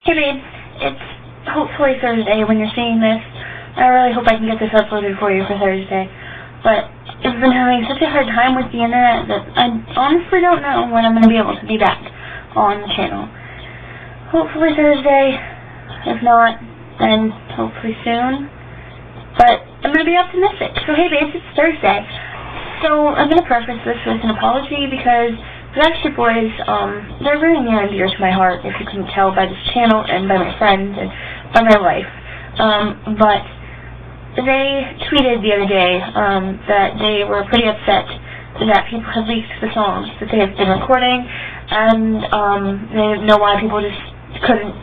Hey babe, it's hopefully Thursday when you're seeing this. I really hope I can get this uploaded for you for Thursday. But I've been having such a hard time with the internet that I honestly don't know when I'm going to be able to be back on the channel. Hopefully Thursday. If not, then hopefully soon. But I'm going to be optimistic. So hey babes, it's Thursday. So I'm going to preface this with an apology because the Backstreet Boys, they're very near and dear to my heart, if you can tell by this channel and by my friends and by my life. But they tweeted the other day that they were pretty upset that people had leaked the songs that they have been recording, and they didn't know why people just couldn't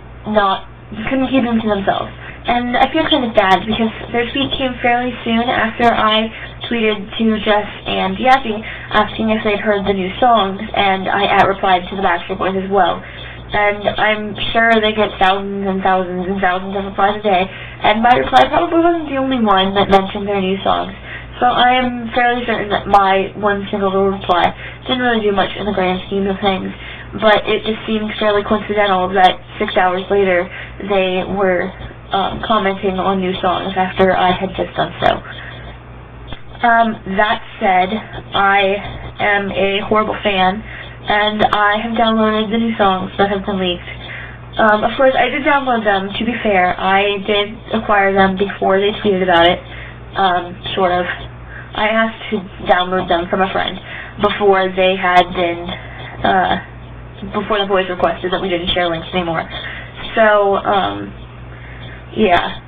keep them to themselves. And I feel kind of bad because their tweet came fairly soon after I tweeted to Jess and Yappy asking if they'd heard the new songs, and I replied to the Backstreet Boys as well. And I'm sure they get thousands and thousands and thousands of replies a day, and my reply probably wasn't the only one that mentioned their new songs. So I am fairly certain that my one single little reply didn't really do much in the grand scheme of things, but it just seemed fairly coincidental that 6 hours later they were commenting on new songs after I had just done so. That said, I am a horrible fan, and I have downloaded the new songs that have been leaked. Of course, I did download them, to be fair. I did acquire them before they tweeted about it, sort of. I asked to download them from a friend before they had been, before the boys requested that we didn't share links anymore. So, yeah.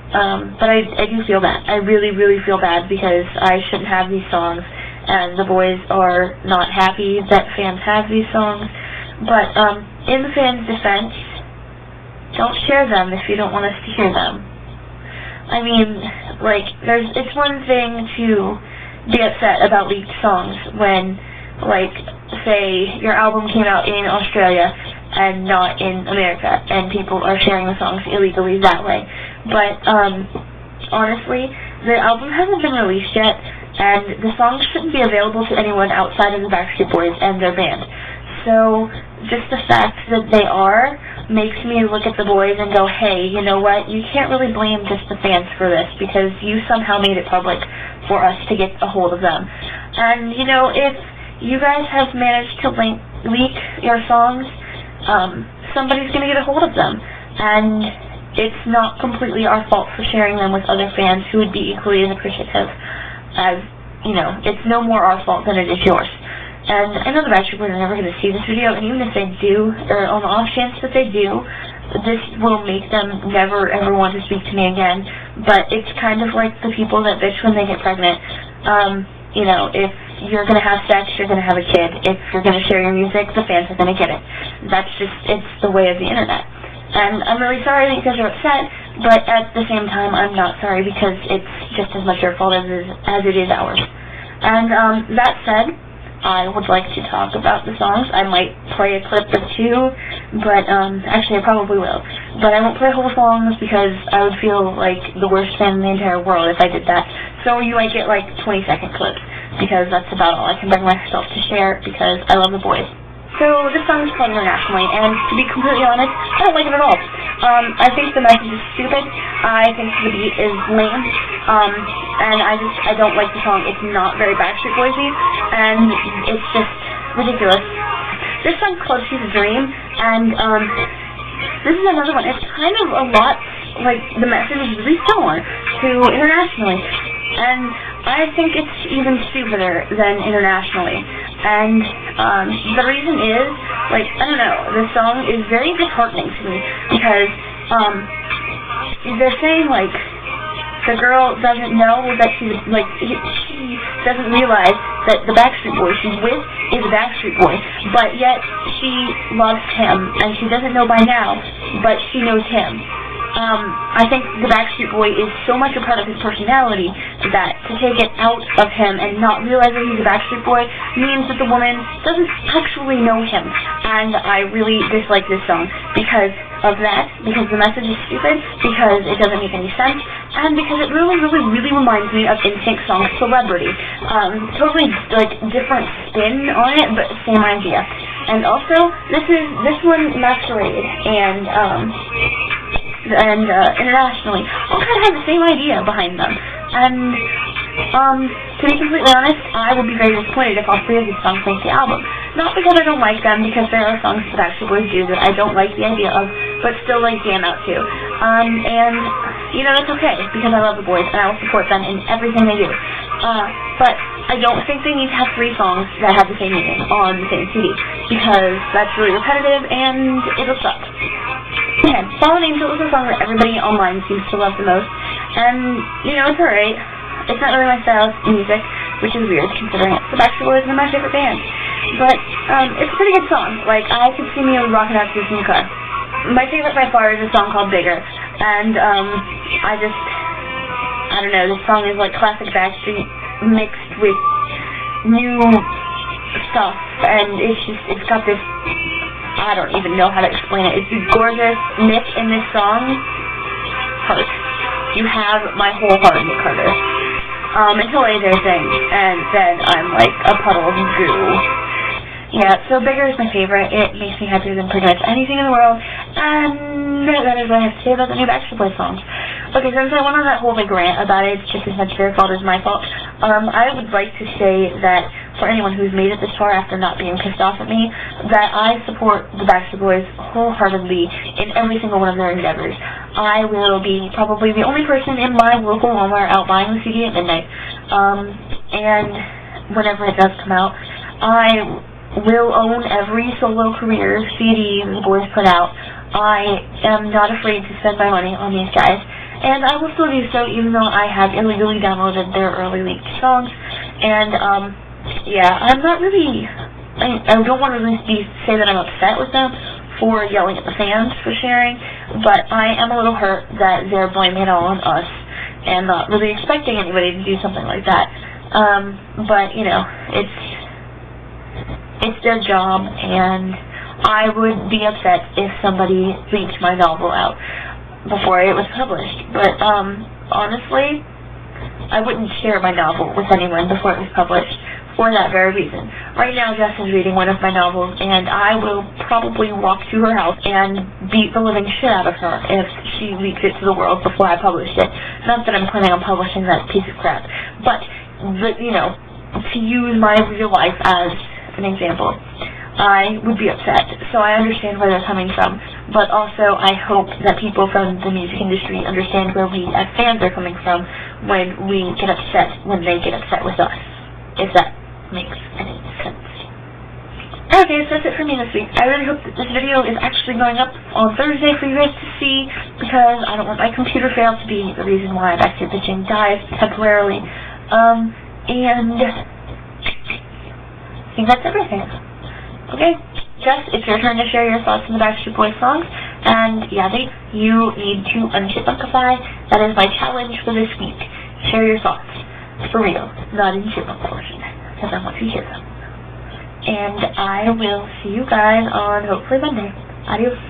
But I do feel bad. I really, really feel bad because I shouldn't have these songs, and the boys are not happy that fans have these songs. But, in the fans' defense, don't share them if you don't want us to hear them. I mean, like, it's one thing to be upset about leaked songs when, like, say, your album came out in Australia and not in America, and people are sharing the songs illegally that way. But, honestly, the album hasn't been released yet, and the songs shouldn't be available to anyone outside of the Backstreet Boys and their band. So, just the fact that they are makes me look at the boys and go, hey, you know what, you can't really blame just the fans for this, because you somehow made it public for us to get a hold of them. And, you know, if you guys have managed to leak your songs, somebody's going to get a hold of them, and it's not completely our fault for sharing them with other fans who would be equally as appreciative as, you know, it's no more our fault than it is yours. And I know the Backstreet Boys are never going to see this video, and even if they do, or on the off chance that they do, this will make them never ever want to speak to me again. But it's kind of like the people that bitch when they get pregnant. You know, if you're going to have sex, you're going to have a kid. If you're going to share your music, the fans are going to get it. That's just, it's the way of the internet. And I'm really sorry that you guys are upset, but at the same time, I'm not sorry because it's just as much your fault as it is ours. And that said, I would like to talk about the songs. I might play a clip or two, but actually I probably will. But I won't play whole songs because I would feel like the worst fan in the entire world if I did that. So you might get like 20-second clips because that's about all I can bring myself to share because I love the boys. So this song is played internationally, and to be completely honest, I don't like it at all. I think the message is stupid. I think the beat is lame. And I don't like the song. It's not very Backstreet Boys-y, and it's just ridiculous. This song's called She's a Dream, and this is another one. It's kind of a lot like the message is really similar to internationally, and I think it's even stupider than internationally. And the reason is, like, I don't know, the song is very disheartening to me because they're saying, like, the girl doesn't know that she doesn't realize that the Backstreet Boy she's with is a Backstreet Boy, but yet she loves him, and she doesn't know by now, but she knows him. I think the Backstreet Boy is so much a part of his personality that to take it out of him and not realize that he's a Backstreet Boy means that the woman doesn't actually know him. And I really dislike this song because of that, because the message is stupid, because it doesn't make any sense, and because it really, really, really reminds me of NSYNC's song Celebrity. Totally, like, different spin on it, but same idea. And also, this one, Masquerade, and internationally, all kind of have the same idea behind them. And, to be completely honest, I would be very disappointed if all three of these songs make the album. Not because I don't like them, because there are songs that Backstreet Boys do that I don't like the idea of, but still like jam out to. And, you know, that's okay, because I love the boys, and I will support them in everything they do. But I don't think they need to have 3 songs that have the same meaning on the same CD, because that's really repetitive, and it'll suck. Okay, Fallen Angel is a song that everybody online seems to love the most, and, you know, it's alright. It's not really my style of music, which is weird, considering it's the Backstreet Boys and my favorite band. But, it's a pretty good song. Like, I could see me rocking out to this in the car. My favorite by far is a song called Bigger, and, I don't know, this song is like classic Backstreet mixed with new stuff, and it's got this, I don't even know how to explain it. It's a gorgeous nick in this song. Heart. You have my whole heart, Nick Carter. Until AJ sings, and then I'm like a puddle of goo. Yeah, so Bigger is my favorite. It makes me happier than pretty much anything in the world, and that is what I have to say about the new Backstreet Boys songs. Okay, since I went on that whole big rant about it, it's just as much their fault as my fault, I would like to say that for anyone who's made it this far after not being pissed off at me, that I support the Backstreet Boys wholeheartedly in every single one of their endeavors. I will be probably the only person in my local Walmart out buying the CD at midnight, and whenever it does come out, I will own every solo career CD the boys put out. I am not afraid to spend my money on these guys, and I will still do so even though I have illegally downloaded their early leaked songs. And yeah, I'm not really, I don't want to really say that I'm upset with them for yelling at the fans for sharing, but I am a little hurt that they're blaming it all on us and not really expecting anybody to do something like that. But you know, it's their job, and I would be upset if somebody leaked my novel out before it was published. But honestly, I wouldn't share my novel with anyone before it was published for that very reason. Right now, Jess is reading one of my novels, and I will probably walk to her house and beat the living shit out of her if she leaks it to the world before I publish it. Not that I'm planning on publishing that piece of crap, but, you know, to use my real life as an example, I would be upset. So I understand where they're coming from, but also I hope that people from the music industry understand where we as fans are coming from when we get upset when they get upset with us, if that makes any sense. Okay, so that's it for me this week. I really hope that this video is actually going up on Thursday for you guys to see, because I don't want my computer fail to be the reason why Backstreet Bitching dies temporarily. And I think that's everything. Okay, Jess, it's your turn to share your thoughts on the Backstreet Boys songs, and Yadi, you need to unchipmunkify. That is my challenge for this week. Share your thoughts. For real, not in chipmunk portion, because I want to hear them. And I will see you guys on hopefully Monday. Adios.